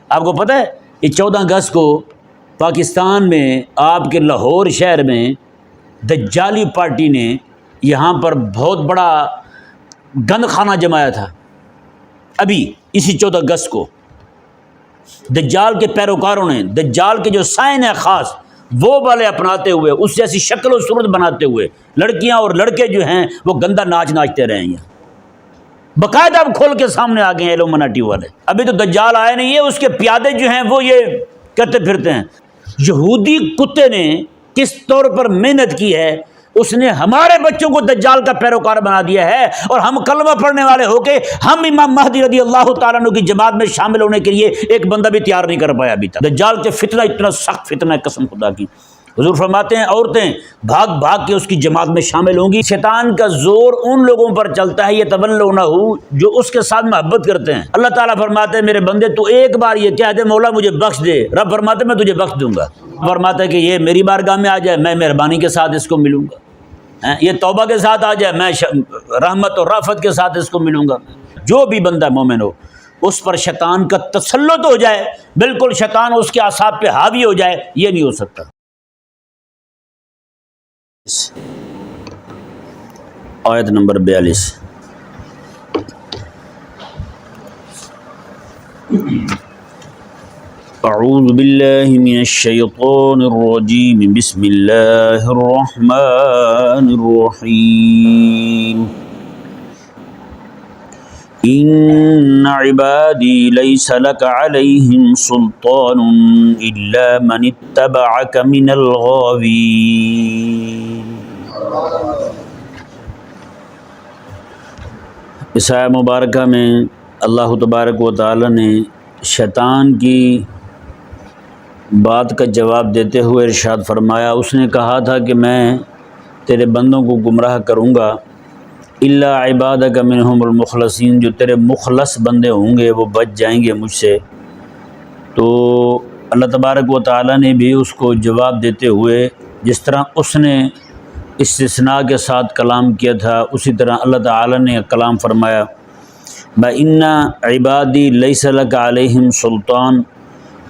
آپ کو پتہ ہے یہ 14 اگست کو پاکستان میں آپ کے لاہور شہر میں دجالی پارٹی نے یہاں پر بہت بڑا گند خانہ جمایا تھا. ابھی اسی 14 اگست کو دجال کے پیروکاروں نے دجال کے جو سائن ہے خاص وہ والے اپناتے ہوئے اس جیسی شکل و صورت بناتے ہوئے لڑکیاں اور لڑکے جو ہیں وہ گندا ناچ ناچتے رہے ہیں. باقاعدہ اب کھول کے سامنے آ گئے ہیں ایلومناٹی والے. ابھی تو دجال آئے نہیں ہے، اس کے پیادے جو ہیں وہ یہ کرتے پھرتے ہیں. یہودی کتے نے کس طور پر محنت کی ہے، اس نے ہمارے بچوں کو دجال کا پیروکار بنا دیا ہے، اور ہم کلمہ پڑھنے والے ہو کے ہم امام مہدی رضی اللہ تعالیٰ عنہ کی جماعت میں شامل ہونے کے لیے ایک بندہ بھی تیار نہیں کر پایا ابھی تک. دجال کے فتنہ اتنا سخت فتنہ ہے قسم خدا کی. حضور فرماتے ہیں عورتیں بھاگ بھاگ کے اس کی جماعت میں شامل ہوں گی. شیطان کا زور ان لوگوں پر چلتا ہے یتولونہ جو اس کے ساتھ محبت کرتے ہیں. اللہ تعالیٰ فرماتے ہیں میرے بندے تو ایک بار یہ کہہ دے مولا مجھے بخش دے، رب فرماتے میں تجھے بخش دوں گا. فرماتا ہے کہ یہ میری بارگاہ میں آ جائے میں مہربانی کے ساتھ اس کو ملوں گا، یہ توبہ کے ساتھ آ جائے میں رحمت اور رافت کے ساتھ اس کو ملوں گا. جو بھی بندہ مومن ہو اس پر شیطان کا تسلط ہو جائے، بالکل شیطان اس کے اعصاب پہ حاوی ہو جائے، یہ نہیں ہو سکتا. آیت نمبر 42. اعوذ باللہ من الشیطان الرجیم بسم اللہ الرحمن الرحیم. ان عبادی لیس لک علیہم سلطان الا من اتبعک من الغاوین. اس آیت مبارکہ میں اللہ تبارک و تعالی نے شیطان کی بات کا جواب دیتے ہوئے ارشاد فرمایا. اس نے کہا تھا کہ میں تیرے بندوں کو گمراہ کروں گا الا عبادک منہم المخلصین، جو تیرے مخلص بندے ہوں گے وہ بچ جائیں گے مجھ سے. تو اللہ تبارک و تعالی نے بھی اس کو جواب دیتے ہوئے جس طرح اس نے استثناء کے ساتھ کلام کیا تھا اسی طرح اللہ تعالی نے کلام فرمایا بَإِنَّ عِبَادِي لَيْسَ لَكَ عَلَيْهِمْ سُلطان،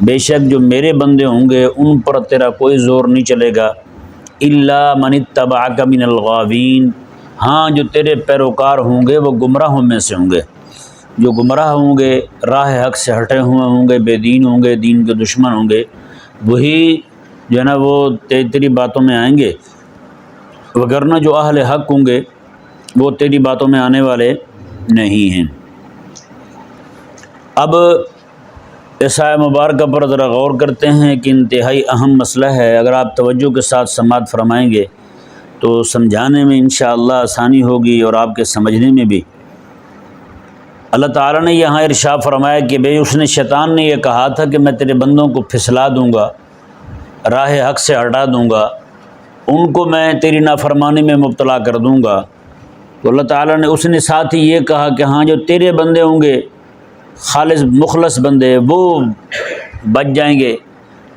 بے شک جو میرے بندے ہوں گے ان پر تیرا کوئی زور نہیں چلے گا. إِلَّا مَنِ اتَّبَعَكَ مِنَ الْغَاوِينَ، ہاں جو تیرے پیروکار ہوں گے وہ گمراہوں میں سے ہوں گے. جو گمراہ ہوں گے، راہ حق سے ہٹے ہوئے ہوں گے، بے دین ہوں گے، دین کے دشمن ہوں گے، وہی جو ہے نا وہ تیری باتوں میں آئیں گے. وگرنہ جو اہل حق ہوں گے وہ تیری باتوں میں آنے والے نہیں ہیں. اب اس آیت مبارکہ پر ذرا غور کرتے ہیں کہ انتہائی اہم مسئلہ ہے. اگر آپ توجہ کے ساتھ سماعت فرمائیں گے تو سمجھانے میں انشاءاللہ آسانی ہوگی اور آپ کے سمجھنے میں بھی. اللہ تعالیٰ نے یہاں ارشاد فرمایا کہ بھئی اس نے شیطان نے یہ کہا تھا کہ میں تیرے بندوں کو پھسلا دوں گا، راہ حق سے ہٹا دوں گا، ان کو میں تیری نافرمانی میں مبتلا کر دوں گا. تو اللہ تعالیٰ نے اس نے ساتھ ہی یہ کہا کہ ہاں جو تیرے بندے ہوں گے خالص مخلص بندے وہ بچ جائیں گے،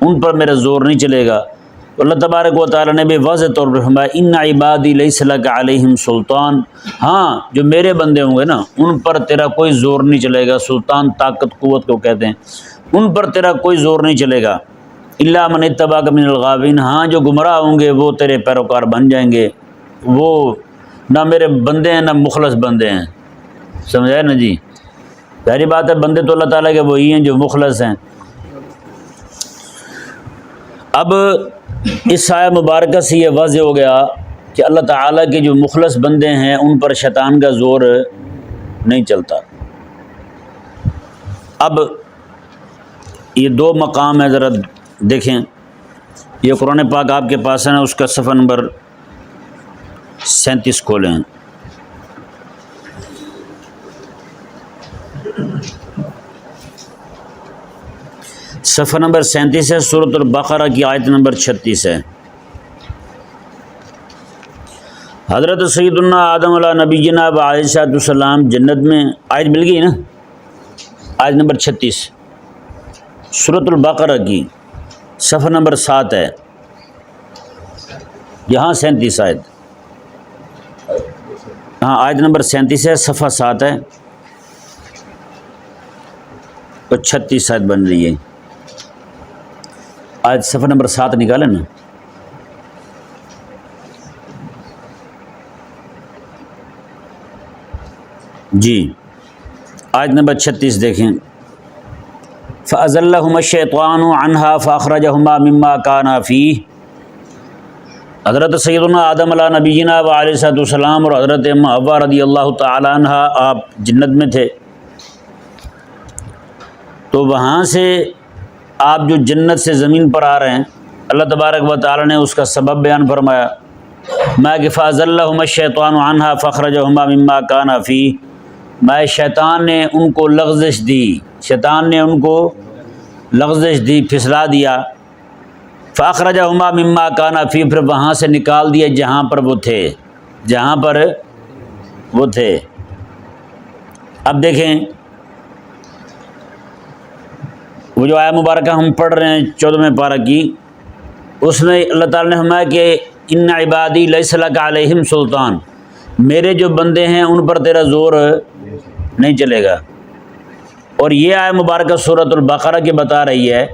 ان پر میرا زور نہیں چلے گا. تو اللہ تبارک و تعالیٰ نے بھی واضح طور پر فرمایا ان عبادی لیس لک علیہم سلطان، ہاں جو میرے بندے ہوں گے نا ان پر تیرا کوئی زور نہیں چلے گا. سلطان طاقت قوت کو کہتے ہیں، ان پر تیرا کوئی زور نہیں چلے گا. الا من اتبعک من الغاوین، ہاں جو گمراہ ہوں گے وہ تیرے پیروکار بن جائیں گے. وہ نہ میرے بندے ہیں نہ مخلص بندے ہیں. سمجھائے نا جی؟ پہلی بات ہے بندے تو اللہ تعالیٰ کے وہی ہیں جو مخلص ہیں. اب اس آیت مبارکہ سے یہ واضح ہو گیا کہ اللہ تعالیٰ کے جو مخلص بندے ہیں ان پر شیطان کا زور نہیں چلتا. اب یہ دو مقام ہے، ذرا دیکھیں. یہ قرآن پاک آپ کے پاس ہے نا، اس کا صفحہ نمبر 37 کھولیں. صفحہ نمبر 37 ہے، سورۃ البقرہ کی آیت نمبر 36 ہے. حضرت سیدنا آدم علیہ نبینا علیہ السلام جنت میں، آیت مل گئی نا، آیت نمبر 36 سورۃ البقرہ کی صفحہ نمبر 7 ہے، یہاں 37 آیت، ہاں آیت نمبر 37 ہے، صفحہ 7 ہے. تو 36 آیت بن رہی ہے. آج صفحہ نمبر 7 نکالیں نا. جی آیت نمبر 36 دیکھیں. فَأَزَلَّهُمَا الشَّيْطَانُ عَنْهَا فَأَخْرَجَهُمَا مِمَّا كَانَا فِيهِ. حضرت سیدنا آدم علیہ نبینا و علیہ السلام اور حضرت حوا رضی اللہ تعالیٰ عنہ آپ جنت میں تھے، تو وہاں سے آپ جو جنت سے زمین پر آ رہے ہیں، اللہ تبارک و تعالیٰ نے اس کا سبب بیان فرمایا. میں کہ فَأَزَلَّهُمَا الشَّيْطَانُ عَنْهَا فَأَخْرَجَهُمَا مِمَّا كَانَا فِيهِ. میں شیطان نے ان کو لغزش دی، شیطان نے ان کو لغزش دی، پھسلا دیا. فَأَخْرَجَهُمَا مِمَّا كَانَا فِيهِ، پھر وہاں سے نکال دیا جہاں پر وہ تھے، جہاں پر وہ تھے. اب دیکھیں وہ جو آیہ مبارکہ ہم پڑھ رہے ہیں 14ویں پارہ کی، اس میں اللہ تعالیٰ نے فرمایا کہ ان عبادی لیس لک علیہم سلطان، میرے جو بندے ہیں ان پر تیرا زور نہیں چلے گا. اور یہ آیہ مبارکہ سورۃ البقرہ کی بتا رہی ہے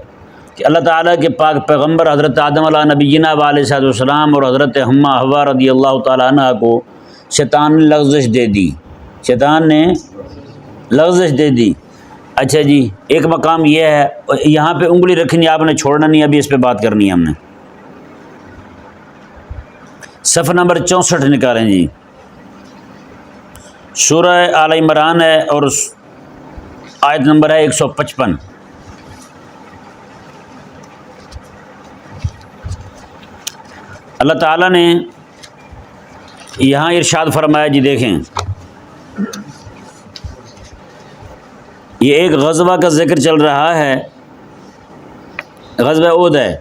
کہ اللہ تعالیٰ کے پاک پیغمبر حضرت آدم علیہ نبینا و علیہ السلام اور حضرت حوا رضی اللہ تعالیٰ عنہ کو شیطان نے لغزش دے دی، شیطان نے لغزش دے دی. اچھا جی، ایک مقام یہ ہے، یہاں پہ انگلی رکھنی، آپ نے چھوڑنا نہیں، ابھی اس پہ بات کرنی ہے ہم نے. صفحہ نمبر 64 نکالیں جی. سورہ آل عمران ہے اور آیت نمبر ہے 155. اللہ تعالیٰ نے یہاں ارشاد فرمایا جی، دیکھیں یہ ایک غزوہ کا ذکر چل رہا ہے، غزوہ احد ہے.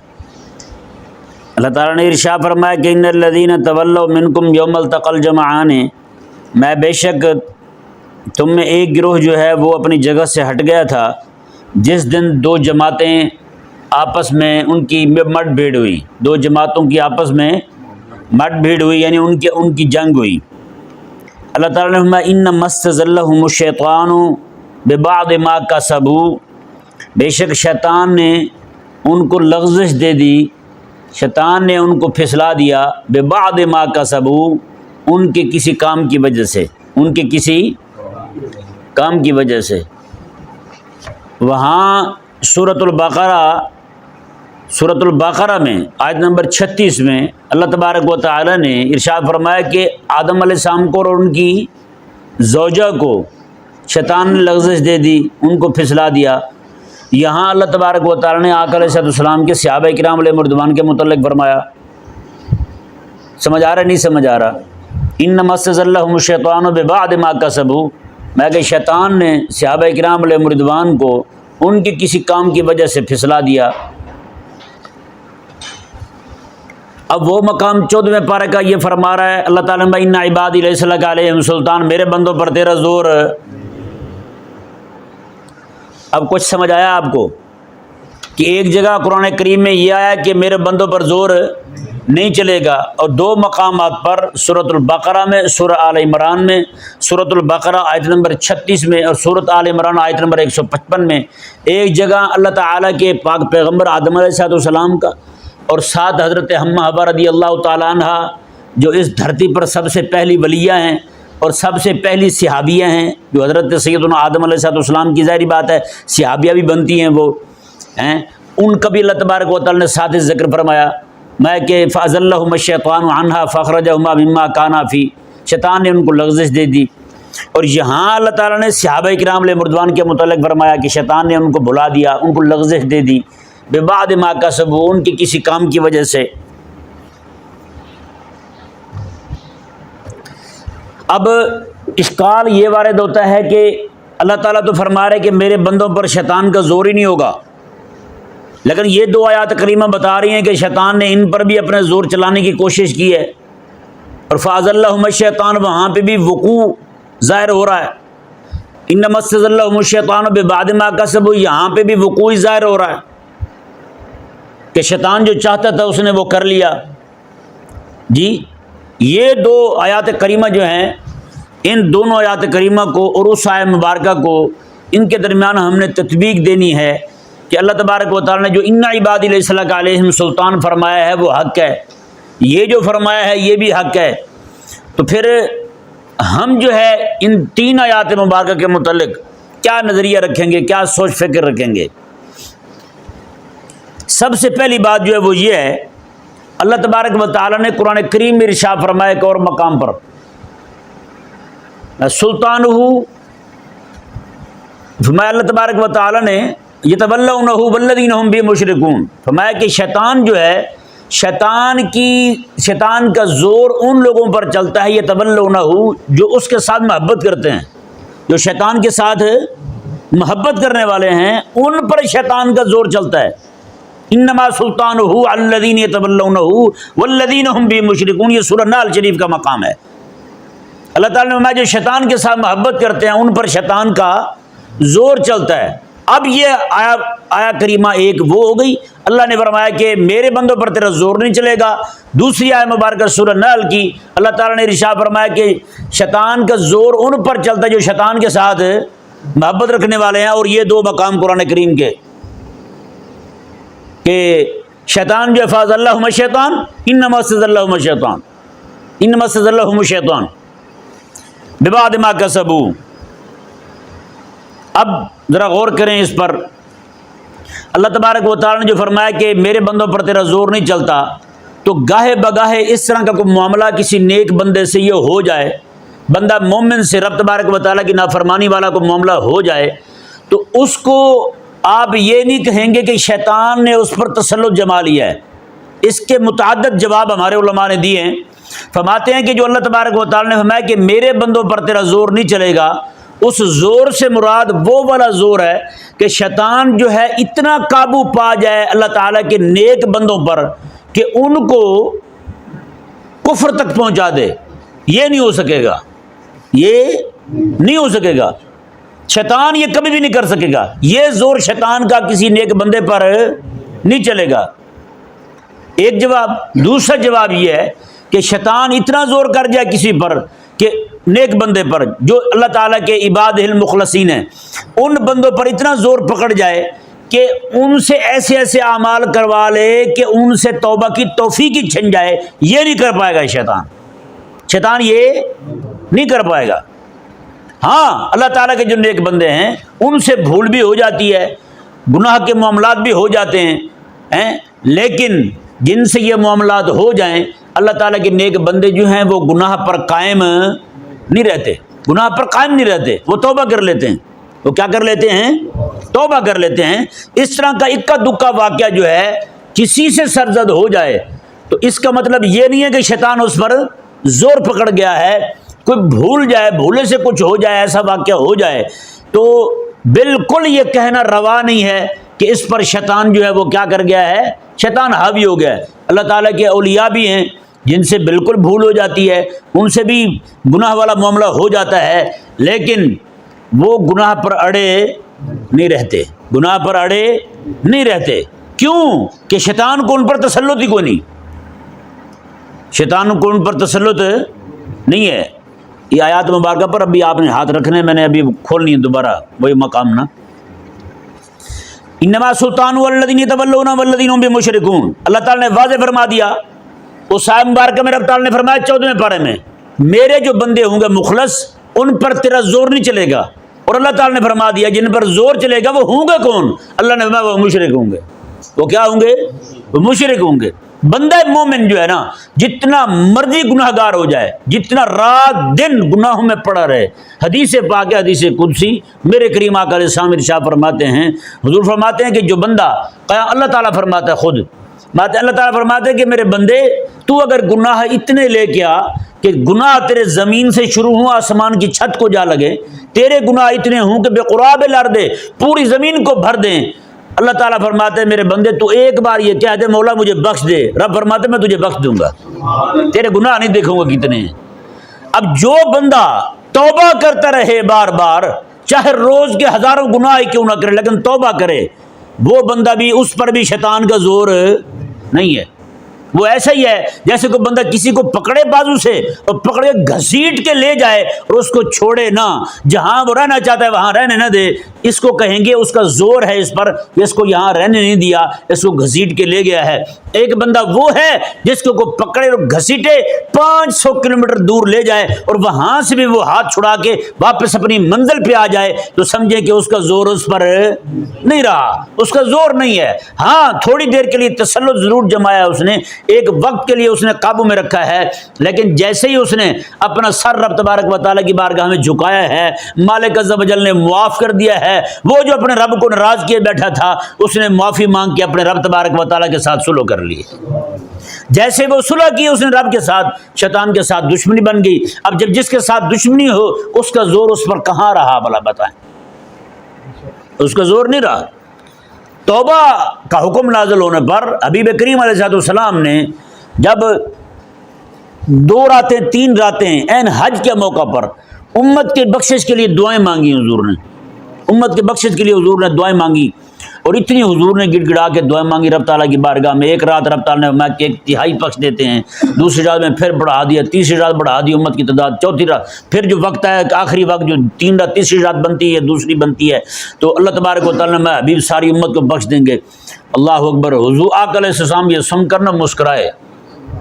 اللہ تعالیٰ نے ارشاد فرمایا کہ ان الذین تولوا منکم یوم التقى الجمعان، میں بے شک تم میں ایک گروہ جو ہے وہ اپنی جگہ سے ہٹ گیا تھا جس دن دو جماعتیں آپس میں ان کی مٹ بھیڑ ہوئی، دو جماعتوں کی آپس میں مٹ بھیڑ ہوئی، یعنی ان کی جنگ ہوئی. اللہ تعالیٰ نے فرمایا انما استزلهم الشیطان ببعض ما کسبوا، بے شک شیطان نے ان کو لغزش دے دی، شیطان نے ان کو پھسلا دیا، ببعض ما کسبوا، ان کے کسی کام کی وجہ سے، ان کے کسی کام کی وجہ سے. وہاں سورۃ البقرہ میں آیت نمبر 36 میں اللہ تبارک و تعالی نے ارشاد فرمایا کہ آدم علیہ السلام کو اور ان کی زوجہ کو شیطان نے لغزش دے دی، ان کو پھسلا دیا. یہاں اللہ تبارک و تعالی نے آقا علیہ السلام کے صحابہ کرام علیہ رضوان کے متعلق فرمایا. سمجھ آ رہا ہے نہیں سمجھ آ رہا؟ انما استزلهم الشیطان ببعض ما کسبوا، میں کہ شیطان نے صحابہ کرام علیہ رضوان کو ان کے کسی کام کی وجہ سے پھسلا دیا. اب وہ مقام 14ویں پارے کا یہ فرما رہا ہے اللہ تعالیٰ نے ان عبادی لیس لک علیہم سلطان، میرے بندوں پر تیرا زور. اب کچھ سمجھ آیا آپ کو کہ ایک جگہ قرآن کریم میں یہ آیا کہ میرے بندوں پر زور نہیں چلے گا، اور دو مقامات پر سورۃ البقرہ میں، سورہ آل عمران میں، سورۃ البقرہ آیت نمبر 36 میں اور سورۃ آل عمران آیت نمبر 155 میں ایک جگہ اللہ تعالیٰ کے پاک پیغمبر آدم علیہ السلام کا اور ساتھ حضرت حوا رضی اللہ تعالیٰ عنہ جو اس دھرتی پر سب سے پہلی ولیہ ہیں اور سب سے پہلی صحابیہ ہیں، جو حضرت سیدنا آدم علیہ السلام کی ظاہری بات ہے صحابیہ بھی بنتی ہیں وہ ہیں، ان کا بھی اللہ تبارک و تعالیٰ نے ساتھ ذکر فرمایا. میں کہ فَأَزَلَّهُمَا الشَّيْطَانُ عَنْهَا فَأَخْرَجَهُمَا مِمَّا كَانَا فِيهِ، شیطان نے ان کو لغزش دے دی. اور یہاں اللہ تعالیٰ نے صحابہ کرام علیہ رضوان کے متعلق فرمایا کہ شیطان نے ان کو بھلا دیا، ان کو لغزش دے دی، ببعض ما کسبوا، ان کے کسی کام کی وجہ سے. اب اشکال یہ وارد ہوتا ہے کہ اللہ تعالیٰ تو فرما رہے کہ میرے بندوں پر شیطان کا زور ہی نہیں ہوگا، لیکن یہ دو آیات کریمہ بتا رہی ہیں کہ شیطان نے ان پر بھی اپنے زور چلانے کی کوشش کی ہے. اور فَأَزَلَّهُمَ الشَّيْطَانُ وہاں پہ بھی وقوع ظاہر ہو رہا ہے. إِنَّمَا اسْتَزَلَّهُمُ الشَّيْطَانُ بِبَعْضِ مَا كَسَبُوا، یہاں پہ بھی وقوع ظاہر ہو رہا ہے کہ شیطان جو چاہتا تھا اس نے وہ کر لیا. جی یہ دو آیات کریمہ جو ہیں، ان دونوں آیات کریمہ کو اور اس آیہ مبارکہ کو ان کے درمیان ہم نے تطبیق دینی ہے کہ اللہ تبارک و تعالیٰ نے جو ان عبادی لیس لک علیہم سلطان فرمایا ہے وہ حق ہے، یہ جو فرمایا ہے یہ بھی حق ہے۔ تو پھر ہم جو ہے ان 3 آیات مبارکہ کے متعلق کیا نظریہ رکھیں گے، کیا سوچ فکر رکھیں گے؟ سب سے پہلی بات جو ہے وہ یہ ہے، اللہ تبارک و تعالیٰ نے قرآن کریم میں ارشاد فرمایا ایک اور مقام پر، سلطانہ، فرمایا اللہ تبارک و تعالیٰ نے یتولونہ والذین ہم بہ مشرکون، فرمایا کہ شیطان جو ہے، شیطان کا زور ان لوگوں پر چلتا ہے یتولونہ جو اس کے ساتھ محبت کرتے ہیں، جو شیطان کے ساتھ محبت کرنے والے ہیں ان پر شیطان کا زور چلتا ہے۔ انما سلطانہ الذین یتولونہ والذین ہم بہ مشرکون، یہ سورہ نحل شریف کا مقام ہے۔ اللہ تعالیٰ نے فرمایا جو شیطان کے ساتھ محبت کرتے ہیں ان پر شیطان کا زور چلتا ہے۔ اب یہ آیا کریمہ ایک وہ ہو گئی، اللہ نے فرمایا کہ میرے بندوں پر تیرا زور نہیں چلے گا۔ دوسری آیت مبارکہ سورہ نحل کی، اللہ تعالیٰ نے ارشاد فرمایا کہ شیطان کا زور ان پر چلتا ہے جو شیطان کے ساتھ محبت رکھنے والے ہیں۔ اور یہ 2 مقام قرآن کریم کے کہ شیطان جو فاز اللہم الشیطان انما استزلہم الشیطان، انما استزلہم الشیطان ببعد ما کسبوا۔ اب ذرا غور کریں اس پر، اللہ تبارک و تعالیٰ نے جو فرمایا کہ میرے بندوں پر تیرا زور نہیں چلتا، تو گاہے بگاہے اس طرح کا کوئی معاملہ کسی نیک بندے سے یہ ہو جائے، بندہ مومن سے رب تبارک و تعالیٰ کی نافرمانی والا کوئی معاملہ ہو جائے، تو اس کو آپ یہ نہیں کہیں گے کہ شیطان نے اس پر تسلط جما لیا ہے۔ اس کے متعدد جواب ہمارے علماء نے دیے ہیں۔ فرماتے ہیں کہ جو اللہ تبارک و تعالیٰ نے فرمایا کہ میرے بندوں پر تیرا زور نہیں چلے گا، اس زور سے مراد وہ والا زور ہے کہ شیطان جو ہے اتنا قابو پا جائے اللہ تعالیٰ کے نیک بندوں پر کہ ان کو کفر تک پہنچا دے۔ یہ نہیں ہو سکے گا، یہ نہیں ہو سکے گا، شیطان یہ کبھی بھی نہیں کر سکے گا۔ یہ زور شیطان کا کسی نیک بندے پر نہیں چلے گا، ایک جواب۔ دوسرا جواب یہ ہے کہ شیطان اتنا زور کر جائے کسی پر کہ نیک بندے پر جو اللہ تعالیٰ کے عباد المخلصین ہیں، ان بندوں پر اتنا زور پکڑ جائے کہ ان سے ایسے ایسے اعمال کروا لے کہ ان سے توبہ کی توفیق ہی چھن جائے۔ یہ نہیں کر پائے گا شیطان یہ نہیں کر پائے گا۔ ہاں، اللہ تعالیٰ کے جو نیک بندے ہیں ان سے بھول بھی ہو جاتی ہے، گناہ کے معاملات بھی ہو جاتے ہیں، لیکن جن سے یہ معاملات ہو جائیں، اللہ تعالیٰ کے نیک بندے جو ہیں وہ گناہ پر قائم نہیں رہتے، گناہ پر قائم نہیں رہتے، وہ توبہ کر لیتے ہیں۔ وہ کیا کر لیتے ہیں؟ توبہ کر لیتے ہیں۔ اس طرح کا اکا دکا واقعہ جو ہے کسی سے سرزد ہو جائے تو اس کا مطلب یہ نہیں ہے کہ شیطان اس پر زور پکڑ گیا ہے۔ کوئی بھول جائے، بھولے سے کچھ ہو جائے، ایسا واقعہ ہو جائے تو بالکل یہ کہنا روا نہیں ہے کہ اس پر شیطان جو ہے وہ کیا کر گیا ہے، شیطان حاوی ہو گیا ہے۔ اللہ تعالیٰ کے اولیاء بھی ہیں جن سے بالکل بھول ہو جاتی ہے، ان سے بھی گناہ والا معاملہ ہو جاتا ہے، لیکن وہ گناہ پر اڑے نہیں رہتے، گناہ پر اڑے نہیں رہتے۔ کیوں؟ کہ شیطان کو ان پر تسلط ہی کوئی نہیں، شیطان کو ان پر تسلط نہیں ہے۔ یہ آیات مبارکہ پر ابھی آپ نے ہاتھ رکھنے، میں نے ابھی کھولنی ہے دوبارہ وہی مقام نا۔ انما سلطان والذین یتولون والذین هم بمشرکون، اللہ تعالیٰ نے واضح فرما دیا اس آیت مبارکہ میں، رب تعالیٰ نے فرمایا 14ویں پارے میں، میرے جو بندے ہوں گے مخلص ان پر تیرا زور نہیں چلے گا۔ اور اللہ تعالیٰ نے فرما دیا جن پر زور چلے گا وہ ہوں گے کون؟ اللہ نے فرمایا وہ مشرک ہوں گے۔ وہ کیا ہوں گے؟ وہ مشرک ہوں گے۔ بندہ مومن جو ہے نا، جتنا مرضی گناہ گار ہو جائے، جتنا رات دن گناہوں میں پڑا رہے، حدیث پاک ہے، حدیث قدسی، میرے کریم آقا علیہ السلام ارشاد فرماتے ہیں، حضور فرماتے ہیں کہ جو بندہ، اللہ تعالیٰ فرماتا ہے خود، اللہ تعالیٰ فرماتے ہیں کہ میرے بندے تو اگر گناہ اتنے لے کے آ کہ گناہ تیرے زمین سے شروع ہوں آسمان کی چھت کو جا لگے، تیرے گناہ اتنے ہوں کہ بے قراب الارض پوری زمین کو بھر دیں، اللہ تعالیٰ فرماتے ہیں میرے بندے تو ایک بار یہ کہہ دے مولا مجھے بخش دے، رب فرماتے میں تجھے بخش دوں گا، تیرے گناہ نہیں دیکھوں گا کتنے ہیں۔ اب جو بندہ توبہ کرتا رہے بار بار، چاہے روز کے ہزاروں گناہ کیوں نہ کرے لیکن توبہ کرے، وہ بندہ بھی، اس پر بھی شیطان کا زور نہیں ہے۔ وہ ایسا ہی ہے جیسے کوئی بندہ کسی کو پکڑے بازو سے اور پکڑے گھسیٹ کے لے جائے اور اس کو چھوڑے نہ، جہاں وہ رہنا چاہتا ہے وہاں رہنے نہ دے، اس کو کہیں گے اس کا زور ہے اس پر کہ اس کو یہاں رہنے نہیں دیا، اس کو گھسیٹ کے لے گیا ہے۔ ایک بندہ وہ ہے جس کو کوئی پکڑے اور گھسیٹے 500 کلومیٹر دور لے جائے اور وہاں سے بھی وہ ہاتھ چھڑا کے واپس اپنی منزل پہ آ جائے تو سمجھے کہ اس کا زور اس پر نہیں رہا، اس کا زور نہیں ہے۔ ہاں تھوڑی دیر کے لیے تسلط ضرور جمایا اس نے، ایک وقت کے لیے اس نے قابو میں رکھا ہے، لیکن جیسے ہی اس نے اپنا سر رب تبارک و تعالیٰ کی بارگاہ میں جھکایا ہے، مالک عز و جل نے معاف کر دیا ہے۔ وہ جو اپنے رب کو ناراض کیے بیٹھا تھا اس نے معافی مانگ کے اپنے رب تبارک و تعالیٰ کے ساتھ صلح کر لی۔ جیسے وہ صلح کی اس نے رب کے ساتھ، شیطان کے ساتھ دشمنی بن گئی۔ اب جب جس کے ساتھ دشمنی ہو اس کا زور اس پر کہاں رہا بھلا بتائیں؟ اس کا زور نہیں رہا۔ توبہ کا حکم نازل ہونے پر حبیب کریم علیہ السلام نے جب 2 راتیں 3 راتیں عین حج کے موقع پر امت کے بخشش کے لیے دعائیں مانگی، حضور نے امت کے بخشش کے لیے حضور نے دعائیں مانگی، اور اتنی حضور نے گڑ گڑا کے دعائیں مانگی رب تعالیٰ کی بارگاہ میں۔ ایک رات رب تعالیٰ نے کہ 1/3 بخش دیتے ہیں، دوسری رات میں پھر بڑھا دیا، تیسری رات بڑھا دی امت کی تعداد، چوتھی رات پھر جو وقت ہے آخری وقت جو 3 رات تیسری رات بنتی ہے دوسری بنتی ہے تو اللہ تبارک و تعالیٰ نے میں حبیب ساری امت کو بخش دیں گے۔ اللہ اکبر۔ حضور آقا علیہ السلام یہ سن کر نہ مسکرائے۔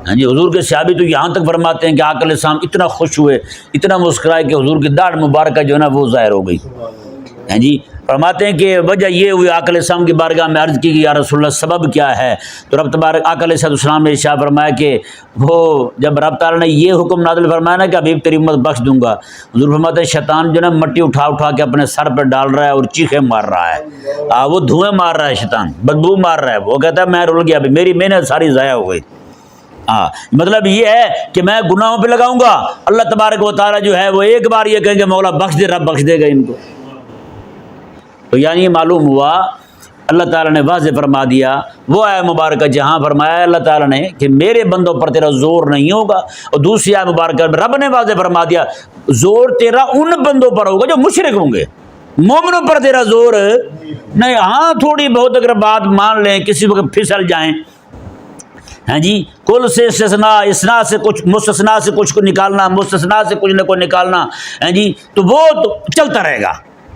ہاں جی، حضور کے صحابی تو یہاں تک فرماتے ہیں کہ آقا علیہ السلام اتنا خوش ہوئے، اتنا مسکرائے کہ حضور کی داڑھ مبارکہ جو ہے نا وہ ظاہر ہو گئی۔ ہاں جی، فرماتے ہیں کہ وجہ یہ ہوئی، آقا علیہ السلام کی بارگاہ میں عرض کی کہ یا رسول اللہ سبب کیا ہے؟ تو رب تبارک آقا علیہ السلام نے ارشاد فرمایا کہ وہ جب رب تعالیٰ نے یہ حکم نازل فرمایا نا کہ حبیب تیری امت بخش دوں گا، حضور فرماتے ہیں شیطان جو نا مٹی اٹھا اٹھا کے اپنے سر پہ ڈال رہا ہے اور چیخیں مار رہا ہے، وہ دھوئیں مار رہا ہے، شیطان بدبو مار رہا ہے، وہ کہتا ہے میں رول گیا، میری محنت ساری ضائع ہو گئی۔ ہاں مطلب یہ ہے کہ میں گناہوں پہ لگاؤں گا، اللہ تبارک و تعالیٰ جو ہے وہ ایک بار یہ کہیں گے مولا بخش دے، رب بخش دے گا ان کو۔ تو یعنی یہ معلوم ہوا اللہ تعالیٰ نے واضح فرما دیا وہ آیت مبارکہ جہاں فرمایا اللہ تعالیٰ نے کہ میرے بندوں پر تیرا زور نہیں ہوگا، اور دوسری آیت مبارکہ میں رب نے واضح فرما دیا زور تیرا ان بندوں پر ہوگا جو مشرک ہوں گے، مومنوں پر تیرا زور نہیں۔ ہاں تھوڑی بہت اگر بات مان لیں، کسی وقت پھسل جائیں، ہاں جی، کل سے استثناء، اسنا سے کچھ، مستثنا سے کچھ کو نکالنا، مستثنا سے کچھ نہ کچھ نکالنا، ہاں جی، تو وہ تو چلتا رہے گا،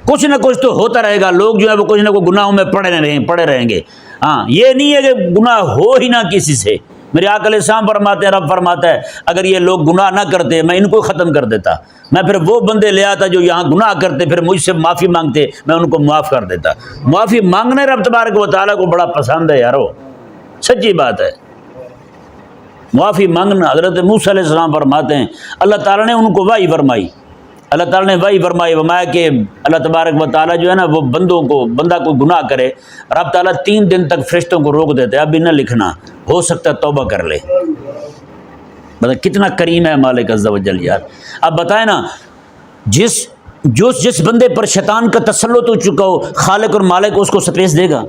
کچھ نہ کچھ تو ہوتا رہے گا، لوگ جو ہے وہ کچھ نہ کچھ گناہوں میں پڑے رہیں گے۔ ہاں یہ نہیں ہے کہ گناہ ہو ہی نہ کسی سے۔ میرے آقا علیہ السلام فرماتے ہیں، رب فرماتا ہے اگر یہ لوگ گناہ نہ کرتے میں ان کو ختم کر دیتا، میں پھر وہ بندے لے آتا جو یہاں گناہ کرتے پھر مجھ سے معافی مانگتے، میں ان کو معاف کر دیتا۔ معافی مانگنے رب تبارک و تعالیٰ کو بڑا پسند ہے یارو، سچی بات ہے، معافی مانگنا۔ حضرت موسیٰ علیہ السلام فرماتے ہیں اللہ تعالیٰ نے ان کو وحی فرمائی، اللہ تعالیٰ نے وحی فرمایا کہ اللہ تبارک و تعالیٰ جو ہے نا وہ بندہ کو گناہ کرے، رب تعالیٰ 3 دن تک فرشتوں کو روک دیتے، اب بھی نہ لکھنا، ہو سکتا ہے توبہ کر لے۔ مطلب کتنا کریم ہے مالک عز و جل یار۔ اب بتائیں نا، جس بندے پر شیطان کا تسلط ہو چکا ہو، خالق اور مالک اس کو سپیس دے گا،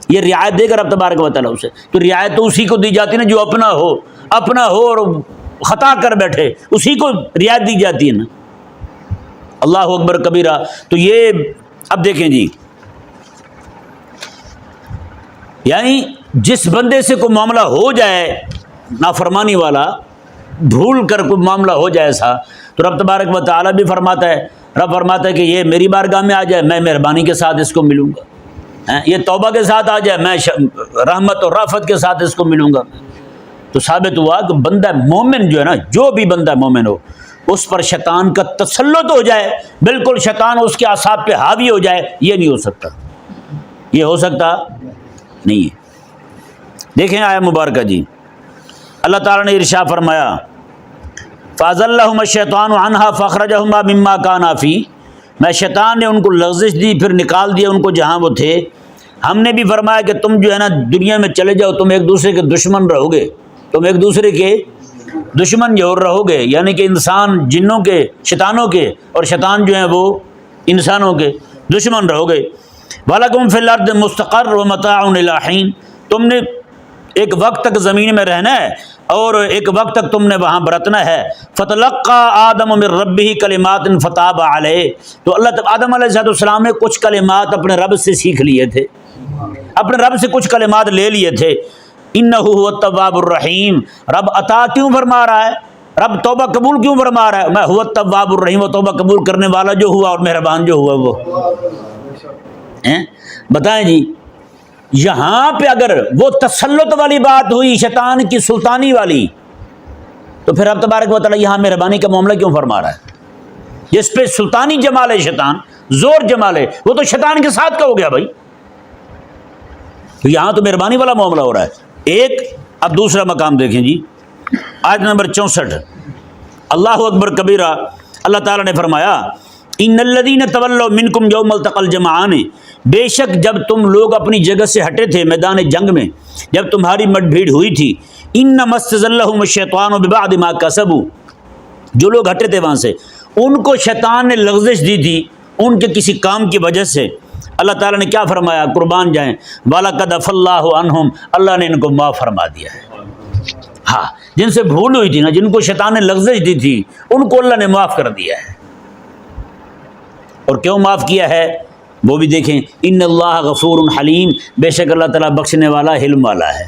یہ رعایت دے گا رب تبارک و تعالیٰ اسے؟ تو رعایت تو اسی کو دی جاتی ہے نا جو اپنا ہو اور خطا کر بیٹھے، اسی کو رعایت دی جاتی ہے نا۔ اللہ اکبر کبیرہ۔ تو یہ اب دیکھیں جی، یعنی جس بندے سے کوئی معاملہ ہو جائے نافرمانی والا، بھول کر کوئی معاملہ ہو جائے ایسا، تو رب تبارک و تعالیٰ بھی فرماتا ہے، رب فرماتا ہے کہ یہ میری بارگاہ میں آ جائے میں مہربانی کے ساتھ اس کو ملوں گا، یہ توبہ کے ساتھ آ جائے میں رحمت اور رافت کے ساتھ اس کو ملوں گا۔ تو ثابت ہوا کہ بندہ مومن جو ہے نا، جو بھی بندہ مومن ہو اس پر شیطان کا تسلط ہو جائے، بالکل شیطان اس کے اعصاب پہ حاوی ہو جائے، یہ نہیں ہو سکتا، یہ ہو سکتا نہیں ہے۔ دیکھیں آیت مبارکہ جی، اللہ تعالیٰ نے ارشاد فرمایا فَأَزَلَّهُمَا الشَّيْطَانُ عَنْهَا فَأَخْرَجَهُمَا مِمَّا كَانَا فِيهِ، میں شیطان نے ان کو لغزش دی پھر نکال دیا ان کو جہاں وہ تھے۔ ہم نے بھی فرمایا کہ تم جو ہے نا دنیا میں چلے جاؤ، تم ایک دوسرے کے دشمن رہو گے، تم ایک دوسرے کے دشمن جو رہو گے، یعنی کہ انسان جنوں کے، شیطانوں کے، اور شیطان جو ہیں وہ انسانوں کے دشمن رہو گے۔ وَلَكُمْ فِي الْأَرْضِ مُسْتَقَرٌّ وَمَتَاعٌ إِلَىٰ حِينٍ، تم نے ایک وقت تک زمین میں رہنا ہے اور ایک وقت تک تم نے وہاں برتنا ہے۔ فَتَلَقَّىٰ آدَمُ مِن رَبِّهِ كَلِمَاتٍ فَتَابَ عَلَيْهِ، تو آدم علیہ السلام نے کچھ کلمات اپنے رب سے سیکھ لیے تھے، اپنے رب سے کچھ کلمات لے لیے تھے۔ انہ هو التواب الرحیم، رب عطا کیوں فرما رہا ہے، رب توبہ قبول کیوں فرما رہا ہے، میں هو التواب الرحیم، وہ توبہ قبول کرنے والا جو ہوا اور مہربان جو ہوا وہ بتائیں جی۔ یہاں پہ اگر وہ تسلط والی بات ہوئی شیطان کی سلطانی والی، تو پھر اب تبارک و تعالیٰ یہاں مہربانی کا معاملہ کیوں فرما رہا ہے؟ جس پہ سلطانی جمال ہے شیطان، زور جمال ہے، وہ تو شیطان کے ساتھ کا ہو گیا بھائی، تو یہاں تو مہربانی والا معاملہ ہو رہا ہے ایک۔ اب دوسرا مقام دیکھیں جی، آیت نمبر 64، اللہ اکبر کبیرہ، اللہ تعالیٰ نے فرمایا ان الذین تولوا منکم یوم التقى الجمعان، بے شک جب تم لوگ اپنی جگہ سے ہٹے تھے میدان جنگ میں، جب تمہاری مٹ بھیڑ ہوئی تھی، انما استزلهم الشیطان ببعض ما کسبوا، جو لوگ ہٹے تھے وہاں سے ان کو شیطان نے لغزش دی تھی ان کے کسی کام کی وجہ سے، اللہ تعالیٰ نے کیا فرمایا، قربان جائیں، وَلَقَدْ عَفَا اللَّهُ عَنْهُمْ، اللہ نے ان کو معاف فرما دیا ہے۔ ہاں، جن سے بھول ہوئی تھی نا، جن کو شیطان نے لغزش دی تھی، ان کو اللہ نے معاف کر دیا ہے۔ اور کیوں معاف کیا ہے وہ بھی دیکھیں، ان اللہ غفور حلیم، بے شک اللہ تعالیٰ بخشنے والا حلم والا ہے۔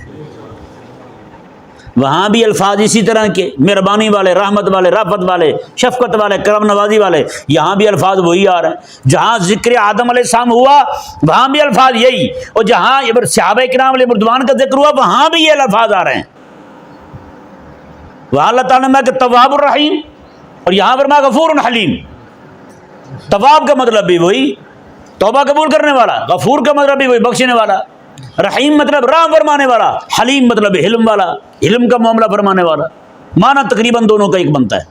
وہاں بھی الفاظ اسی طرح کے، مہربانی والے، رحمت والے، رافت والے، شفقت والے، کرم نوازی والے، یہاں بھی الفاظ وہی آ رہے ہیں۔ جہاں ذکر آدم علیہ السلام ہوا وہاں بھی الفاظ یہی، اور جہاں صحابہ کرام علیہ رضوان کا ذکر ہوا وہاں بھی یہ الفاظ آ رہے ہیں۔ وہاں اللہ تعالیٰ نے کہ تواب الرحیم، اور یہاں پر غفور حلیم۔ تواب کا مطلب بھی وہی، توبہ قبول کرنے والا، غفور کا مطلب بھی وہی، بخشنے والا، رحیم مطلب رحم فرمانے والا، حلیم مطلب حلم والا، حلم کا معاملہ فرمانے والا، معنی تقریباً دونوں کا ایک بنتا ہے۔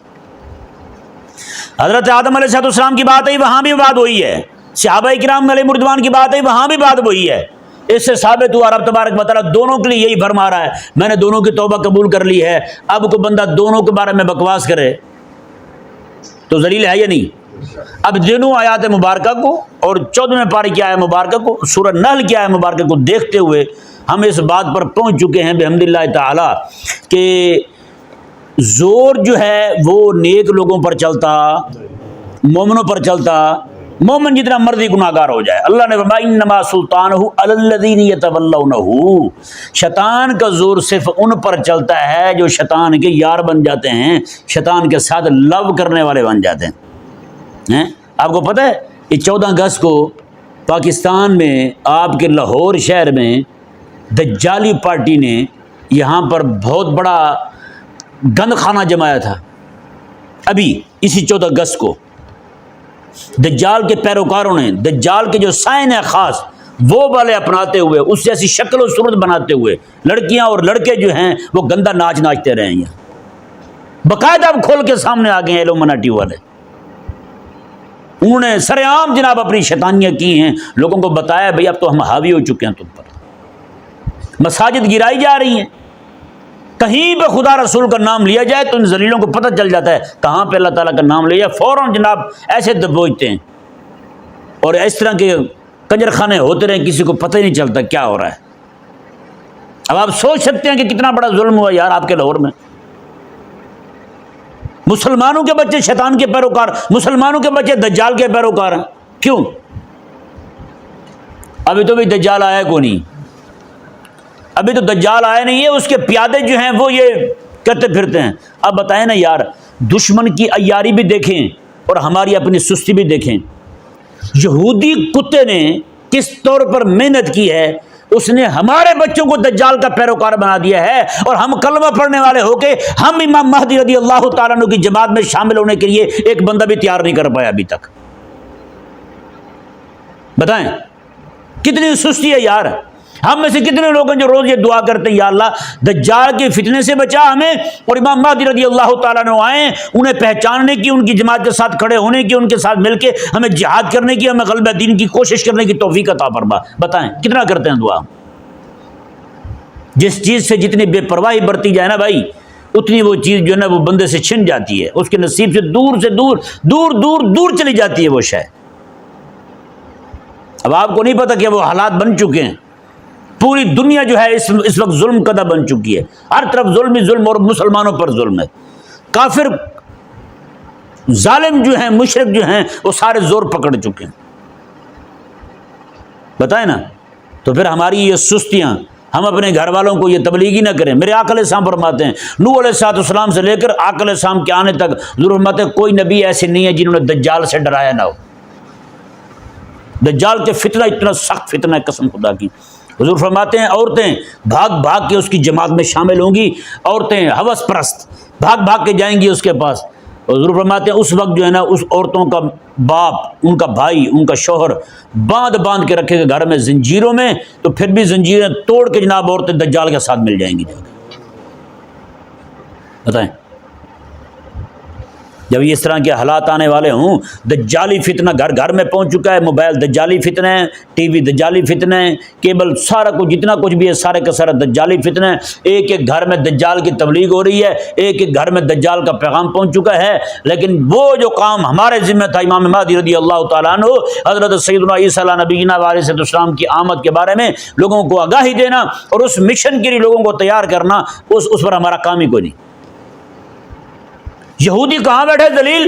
حضرت آدم علیہ السلام کی بات ہے وہاں بھی بات وہی ہے، صحابہ کرام علیہ رضوان کی بات ہے وہاں بھی بات وہی ہے۔ اس سے ثابت ہوا رب تبارک و تعالیٰ دونوں کے لیے یہی فرما رہا ہے، میں نے دونوں کی توبہ قبول کر لی ہے۔ اب کوئی بندہ دونوں کے بارے میں بکواس کرے تو ذلیل ہے یا نہیں؟ اب دونوں آیات مبارکہ کو اور 14ویں پارے کی آیت مبارکہ کو، سورہ نحل کی آیت مبارکہ کو دیکھتے ہوئے ہم اس بات پر پہنچ چکے ہیں بحمد اللہ تعالی کہ زور جو ہے وہ نیک لوگوں پر چلتا، مومنوں پر چلتا، مومن جتنا مرضی گناہگار ہو جائے، اللہ نے فرمایا انما سلطانہ علی الذین یتولونہ، شیطان کا زور صرف ان پر چلتا ہے جو شیطان کے یار بن جاتے ہیں، شیطان کے ساتھ لو کرنے والے بن جاتے ہیں۔ آپ کو پتہ ہے یہ 14 اگست کو پاکستان میں آپ کے لاہور شہر میں دجالی پارٹی نے یہاں پر بہت بڑا گند خانہ جمایا تھا، ابھی اسی 14 اگست کو دجال کے پیروکاروں نے، دجال کے جو سائن ہے خاص وہ والے اپناتے ہوئے، اس جیسی شکل و صورت بناتے ہوئے لڑکیاں اور لڑکے جو ہیں وہ گندا ناچ ناچتے رہے ہیں، باقاعدہ اب کھول کے سامنے آ گئے ہیں ایلومناٹی والے۔ انہوں نے سر عام جناب اپنی شیطانیاں کی ہیں، لوگوں کو بتایا بھئی اب تو ہم حاوی ہو چکے ہیں تم پر، مساجد گرائی جا رہی ہیں، کہیں پہ خدا رسول کا نام لیا جائے تو ان ذلیلوں کو پتہ چل جاتا ہے کہاں پہ اللہ تعالیٰ کا نام لیا، فوراً جناب ایسے دبوچتے ہیں، اور اس طرح کے کنجر خانے ہوتے رہے، کسی کو پتہ ہی نہیں چلتا کیا ہو رہا ہے۔ اب آپ سوچ سکتے ہیں کہ کتنا بڑا ظلم ہوا یار آپ کے لاہور میں، مسلمانوں کے بچے شیطان کے پیروکار، مسلمانوں کے بچے دجال کے پیروکار ہیں۔ کیوں؟ ابھی تو بھی دجال آیا کو نہیں، ابھی تو دجال آیا نہیں ہے، اس کے پیادے جو ہیں وہ یہ کرتے پھرتے ہیں۔ اب بتائیں نا یار، دشمن کی عیاری بھی دیکھیں اور ہماری اپنی سستی بھی دیکھیں۔ یہودی کتے نے کس طور پر محنت کی ہے، اس نے ہمارے بچوں کو دجال کا پیروکار بنا دیا ہے، اور ہم کلمہ پڑھنے والے ہو کے ہم امام مہدی رضی اللہ تعالیٰ عنہ کی جماعت میں شامل ہونے کے لیے ایک بندہ بھی تیار نہیں کر پایا ابھی تک۔ بتائیں کتنی سستی ہے یار۔ ہم میں سے کتنے لوگ ہیں جو روز یہ دعا کرتے ہیں یا اللہ دجال کے فتنے سے بچا ہمیں، اور امام مہدی رضی اللہ تعالیٰ عنہ آئیں، انہیں پہچاننے کی، ان کی جماعت کے ساتھ کھڑے ہونے کی، ان کے ساتھ مل کے ہمیں جہاد کرنے کی، ہمیں غلبہ دین کی کوشش کرنے کی توفیق عطا فرما۔ بتائیں کتنا کرتے ہیں دعا۔ جس چیز سے جتنی بے پرواہی برتی جائے نا بھائی، اتنی وہ چیز جو ہے نا وہ بندے سے چھن جاتی ہے، اس کے نصیب سے دور دور دور دور چلی جاتی ہے وہ شے۔ اب آپ کو نہیں پتہ کہ وہ حالات بن چکے ہیں، پوری دنیا جو ہے اس وقت ظلم کدہ بن چکی ہے، ہر طرف ظلم ہی ظلم، اور مسلمانوں پر ظلم ہے۔ کافر ظالم جو ہیں، مشرک جو ہیں، وہ سارے زور پکڑ چکے ہیں۔ بتائیں نا، تو پھر ہماری یہ سستیاں ہم اپنے گھر والوں کو یہ تبلیغ ہی نہ کریں۔ میرے آقا علیہ السلام فرماتے ہیں، نوح علیہ السلام سے لے کر آقا علیہ السلام کے آنے تک حضور فرماتے ہیں کوئی نبی ایسے نہیں ہے جنہوں نے دجال سے ڈرایا نہ ہو۔ دجال کے فتنہ اتنا سخت فتنہ ہے قسم خدا کی۔ حضور فرماتے ہیں عورتیں بھاگ بھاگ کے اس کی جماعت میں شامل ہوں گی، عورتیں ہوس پرست بھاگ بھاگ کے جائیں گی اس کے پاس۔ حضور فرماتے ہیں اس وقت جو ہے نا اس عورتوں کا باپ، ان کا بھائی، ان کا شوہر باندھ کے رکھے گا گھر میں زنجیروں میں، تو پھر بھی زنجیریں توڑ کے جناب عورتیں دجال کے ساتھ مل جائیں گی جا کے۔ بتائیں جب یہ اس طرح کے حالات آنے والے ہوں، دجالی فتنہ گھر گھر میں پہنچ چکا ہے، موبائل دجالی فتنہ ہے، ٹی وی دجالی فتنہ ہے، کیبل سارا کچھ جتنا کچھ بھی ہے سارے کا سارا دجالی فتنہ ہے۔ ایک ایک گھر میں دجال کی تبلیغ ہو رہی ہے، ایک ایک گھر میں دجال کا پیغام پہنچ چکا ہے، لیکن وہ جو کام ہمارے ذمہ تھا امام مہدی رضی اللہ تعالیٰ عنہ، حضرت سیدنا عیسیٰ علیہ نبینا علیہ السلام کی آمد کے بارے میں لوگوں کو آگاہی دینا اور اس مشن کے لیے لوگوں کو تیار کرنا، اس پر ہمارا کام ہی کوئی نہیں۔ یہودی کہاں بیٹھے ذلیل،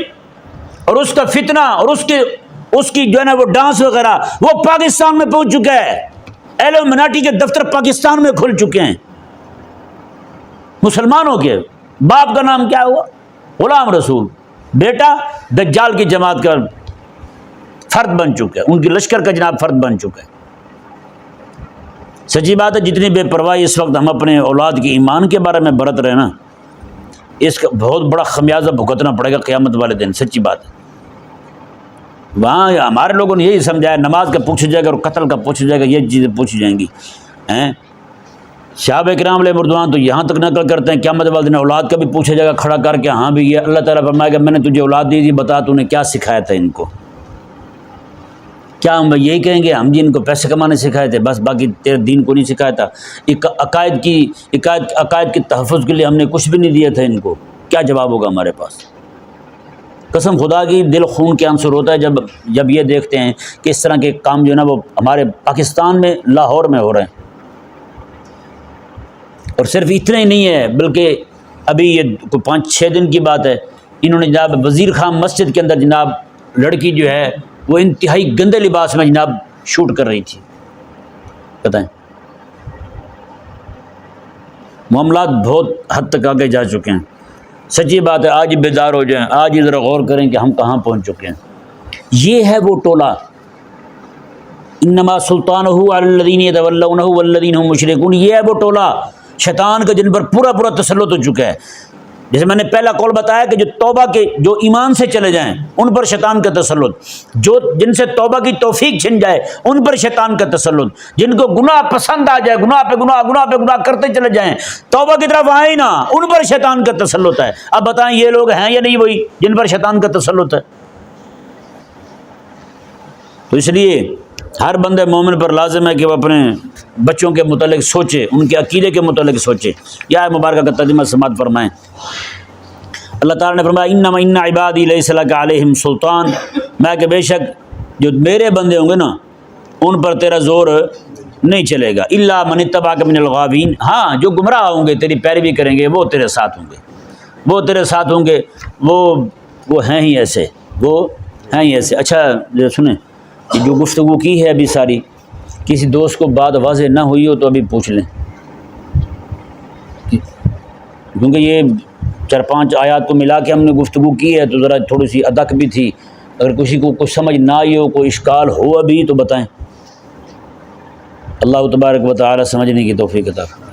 اور اس کا فتنہ اور اس کی جو ہے نا وہ ڈانس وغیرہ وہ پاکستان میں پہنچ چکا ہے۔ ایلومناٹی کے دفتر پاکستان میں کھل چکے ہیں۔ مسلمانوں کے باپ کا نام کیا ہوا؟ غلام رسول، بیٹا دجال کی جماعت کا فرد بن چکا ہے، ان کی لشکر کا جناب فرد بن چکا ہے۔ سچی بات ہے، جتنی بے پرواہی اس وقت ہم اپنے اولاد کے ایمان کے بارے میں برت رہے نا، اس کا بہت بڑا خمیازہ بھگتنا پڑے گا قیامت والے دن۔ سچی بات ہے، وہاں ہمارے لوگوں نے یہی سمجھایا نماز کا پوچھا جائے گا اور قتل کا پوچھا جائے گا، یہ چیزیں پوچھی جائیں گی۔ صحابہ کرام علیہ رضوان تو یہاں تک نقل کرتے ہیں قیامت والے دن اولاد کا بھی پوچھا جائے گا کھڑا کر کے، ہاں بھی یہ اللہ تعالیٰ فرمائے گا میں نے تجھے اولاد دی تھی، بتا تو نے کیا سکھایا تھا ان کو؟ کیا ہم یہی کہیں گے ہم جی ان کو پیسے کمانے سکھائے تھے بس، باقی تیرے دین کو نہیں سکھایا تھا؟ عقائد کے تحفظ کے لیے ہم نے کچھ بھی نہیں دیا تھا ان کو؟ کیا جواب ہوگا ہمارے پاس؟ قسم خدا کی دل خون کے عنصر ہوتا ہے جب یہ دیکھتے ہیں کہ اس طرح کے کام جو ہے نا وہ ہمارے پاکستان میں لاہور میں ہو رہے ہیں۔ اور صرف اتنا ہی نہیں ہے بلکہ ابھی یہ 5-6 دن کی بات ہے، انہوں نے جناب وزیر خان مسجد کے اندر جناب لڑکی جو ہے وہ انتہائی گندے لباس میں جناب شوٹ کر رہی تھی۔ بتائیں معاملات بہت حد تک آگے جا چکے ہیں۔ سچی بات ہے، آج ہی بیدار ہو جائیں، آج ہی ذرا غور کریں کہ ہم کہاں پہنچ چکے ہیں۔ یہ ہے وہ ٹولہ، انما سلطانہ علی الذین یتولونہ والذین هم مشرکون، یہ ہے وہ ٹولہ شیطان کا جن پر پورا تسلط ہو چکا ہے۔ جیسے میں نے پہلا قول بتایا کہ جو توبہ کے جو ایمان سے چلے جائیں ان پر شیطان کا تسلط، جن سے توبہ کی توفیق چھن جائے ان پر شیطان کا تسلط، جن کو گناہ پسند آ جائے گناہ پہ گناہ کرتے چلے جائیں توبہ کی طرف آئیں نہ، ان پر شیطان کا تسلط ہے۔ اب بتائیں یہ لوگ ہیں یا نہیں وہی جن پر شیطان کا تسلط ہے؟ تو اس لیے ہر بندے مومن پر لازم ہے کہ وہ اپنے بچوں کے متعلق سوچے، ان کے عقیدے کے متعلق سوچے۔ یا مبارکہ کا ترجمہ سماعت فرمائیں۔ اللہ تعالیٰ نے فرمایا انما ان عبادی لیس لک علیہم سلطان، میں کہ بے شک جو میرے بندے ہوں گے نا ان پر تیرا زور نہیں چلے گا، الا من اتبعک من الغاوین، ہاں جو گمراہ ہوں گے تیری پیروی کریں گے وہ تیرے ساتھ ہوں گے، وہ تیرے ساتھ ہوں گے، وہ ہیں ہی ایسے، وہ ہیں ہی ایسے۔ اچھا سنیں، جو گفتگو کی ہے ابھی ساری، کسی دوست کو بات واضح نہ ہوئی ہو تو ابھی پوچھ لیں، کیونکہ یہ 4-5 آیات کو ملا کے ہم نے گفتگو کی ہے تو ذرا تھوڑی سی ادک بھی تھی۔ اگر کسی کو کچھ سمجھ نہ آئی ہو، کوئی اشکال ہو ابھی تو بتائیں۔ اللہ تبارک و تعالی سمجھنے کی توفیق عطا فرمائے۔